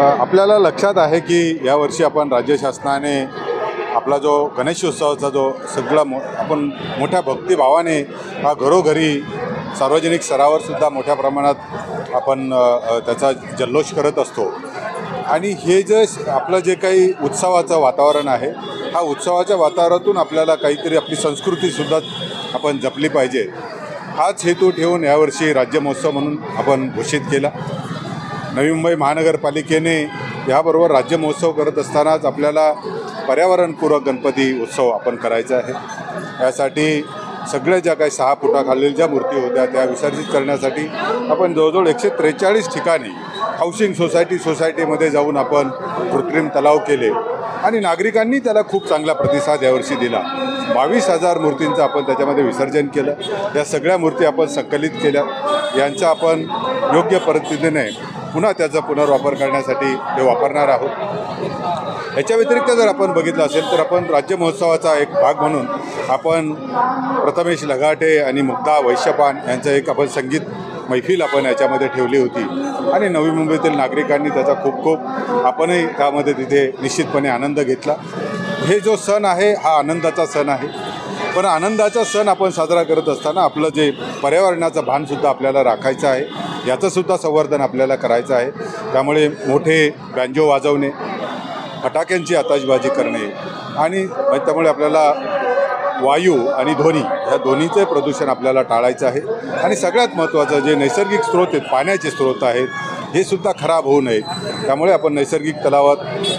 आपल्याला लक्षात आहे की यावर्षी आपण राज्य शासनाने आपला जो गणेशोत्सवाचा जो सगळा आपण मोठ्या भक्तिभावाने हा घरोघरी सार्वजनिक स्तरावरसुद्धा मोठ्या प्रमाणात आपण त्याचा जल्लोष करत असतो। आणि हे जे आपलं जे काही उत्सवाचं वातावरण आहे, हा उत्सवाच्या वातावरणातून आपल्याला काहीतरी आपली संस्कृतीसुद्धा आपण जपली पाहिजे, हाच हेतू ठेवून यावर्षी राज्य महोत्सव म्हणून आपण घोषित केला। नवी मुंबई महानगरपालिकेने याबरोबर राज्य महोत्सव करत असतानाच आपल्याला पर्यावरणपूरक गणपती उत्सव आपण करायचा आहे। यासाठी सगळ्या ज्या काही 6 फुटाखालील ज्या मूर्ती होत्या त्या विसर्जित करण्यासाठी आपण जवळजवळ 143 ठिकाणी हाऊसिंग सोसायटीमध्ये जाऊन आपण कृत्रिम तलाव केले आणि नागरिकांनी त्याला खूप चांगला प्रतिसाद यावर्षी दिला। 22,000 मूर्तींचं आपण त्याच्यामध्ये विसर्जन केलं। या सगळ्या मूर्ती आपण संकलित केल्या, यांचा आपण योग्य पद्धतीने पुन्हा त्याचा पुनर्वापर करण्यासाठी ते वापरणार आहोत। याच्या व्यतिरिक्त जर आपण बघितलं असेल तर आपण राज्य महोत्सवाचा एक भाग म्हणून आपण प्रथमेश लगाटे आणि मुग्धा वैश्यपान यांचं एक आपण संगीत मैफिल आपण याच्यामध्ये ठेवली होती आणि नवी मुंबईतील नागरिकांनी त्याचा खूप आपणही त्यामध्ये तिथे निश्चितपणे आनंद घेतला। हे जो सण आहे हा आनंदाचा सण आहे, पण आनंदाचा सण आपण साजरा करत असताना आपलं जे पर्यावरणाचं भानसुद्धा आपल्याला राखायचं आहे, याचंसुद्धा संवर्धन आपल्याला करायचं आहे। त्यामुळे मोठे बँजो वाजवणे, फटाक्यांची आतषबाजी करणे आणि त्यामुळे आपल्याला वायू आणि ध्वनी ह्या दोन्हीचे प्रदूषण आपल्याला टाळायचं आहे। आणि सगळ्यात महत्त्वाचं जे नैसर्गिक स्रोत आहेत, पाण्याचे स्रोत आहेत, हे सुद्धा खराब होऊ नये। त्यामुळे आपण नैसर्गिक तलावात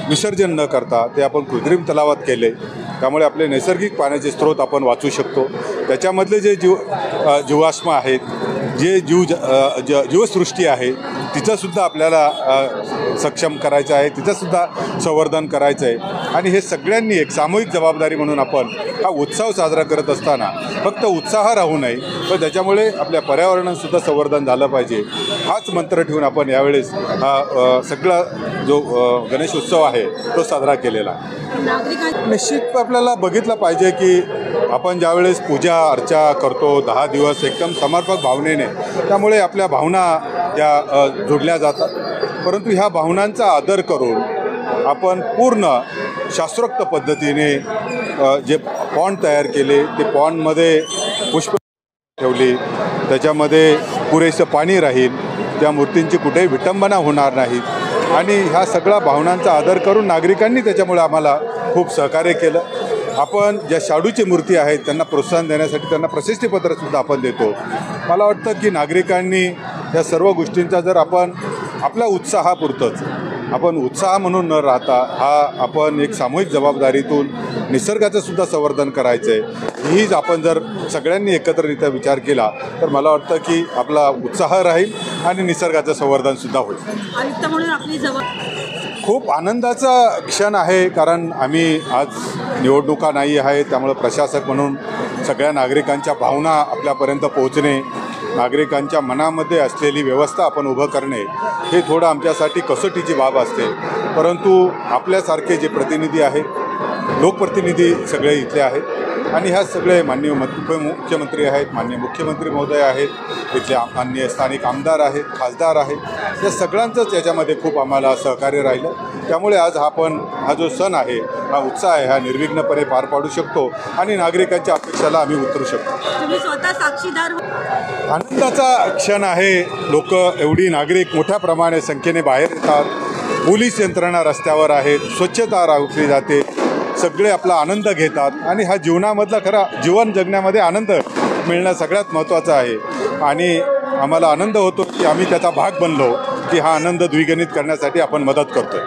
विसर्जन न करता ते आपण कृत्रिम तलावात केले, त्यामुळे आपले नैसर्गिक पाण्याचे स्रोत आपण वाचू शकतो। त्याच्यामधले जे जीवाश्म आहेत, जे जीवसृष्टी आहे, तिचंसुद्धा आपल्याला सक्षम करायचं आहे, तिचंसुद्धा संवर्धन करायचं आहे। आणि हे सगळ्यांनी एक सामूहिक जबाबदारी म्हणून आपण हा उत्सव साजरा करत असताना फक्त उत्साह राहू नये, पण त्याच्यामुळे आपल्या पर्यावरणाचंसुद्धा संवर्धन झालं पाहिजे, हाच मंत्र ठेवून आपण यावेळेस हा सगळा जो गणेशोत्सव आहे तो साजरा केलेला। निश्चित आपल्याला बघितलं पाहिजे की आपण ज्यावेळेस पूजा अर्चा करतो 10 दिवस एकदम समर्पक भावनेने, त्यामुळे आपल्या भावना त्या जोडल्या जातात, परंतु ह्या भावनांचा आदर करून आपण पूर्ण शास्त्रोक्त पद्धतीने जे पॉन्ड तयार केले, ते पॉन्डमध्ये पुष्प ठेवली, त्याच्यामध्ये पुरेसं पाणी राहील, त्या मूर्तींची कुठेही विटंबना होणार नाहीत आणि ह्या सगळ्या भावनांचा आदर करून नागरिकांनी त्याच्यामुळे आम्हाला खूप सहकार्य केलं। आपण ज्या शाडूची मूर्ती आहेत त्यांना प्रोत्साहन देण्यासाठी त्यांना प्रशस्तीपत्रसुद्धा आपण देतो। मला वाटतं की नागरिकांनी या सर्व गोष्टींचा जर आपण आपल्या उत्साहापुरतंच आपण उत्साह म्हणून न राहता हा आपण एक सामूहिक जबाबदारीतून निसर्गाचंसुद्धा संवर्धन करायचं आहे, हीच आपण जर सगळ्यांनी एकत्रित्या विचार केला तर मला वाटतं की आपला उत्साह राहील आणि निसर्गाचं संवर्धनसुद्धा होईल। म्हणून आपली खूप आनंदाचा क्षण आहे, कारण आम्ही आज निवडणुका नाही आहे, त्यामुळे प्रशासक म्हणून सगळ्या नागरिकांच्या भावना आपल्यापर्यंत पोहोचणे, नागरिकांच्या मनामध्ये असलेली व्यवस्था आपण उभं करणे हे थोडं आमच्यासाठी कसोटीची बाब असते। परंतु आपल्यासारखे जे प्रतिनिधी आहेत, लोकप्रतिनिधी सगळे इथले आहेत आणि ह्या सगळे माननीय मुख्यमंत्री आहेत, माननीय मुख्यमंत्री महोदय आहेत, इथले माननीय स्थानिक आमदार आहेत, खासदार आहेत, या सगळ्यांचंच याच्यामध्ये खूप आम्हाला सहकार्य राहिलं। त्यामुळे आज हा जो सण आहे, हा उत्साह आहे, हा निर्विघ्नपणे पार पाडू शकतो आणि नागरिकांच्या अपेक्षाला आम्ही उतरू शकतो। तुम्ही स्वतः साक्षीदार आनंदाचा क्षण आहे। लोक एवढी नागरिक मोठ्या प्रमाणे संख्येने बाहेर येतात, पोलीस यंत्रणा रस्त्यावर आहेत, स्वच्छता राखली जाते, सगळे आपला आनंद घेतात आणि हा जीवनामधला खरा जीवन जगण्यामध्ये आनंद मिळणं सगळ्यात महत्त्वाचं आहे। आणि आम्हाला आनंद होतो की आम्ही त्याचा भाग बनलो, की हा आनंद द्विगुणित करण्यासाठी आपण मदत करतो।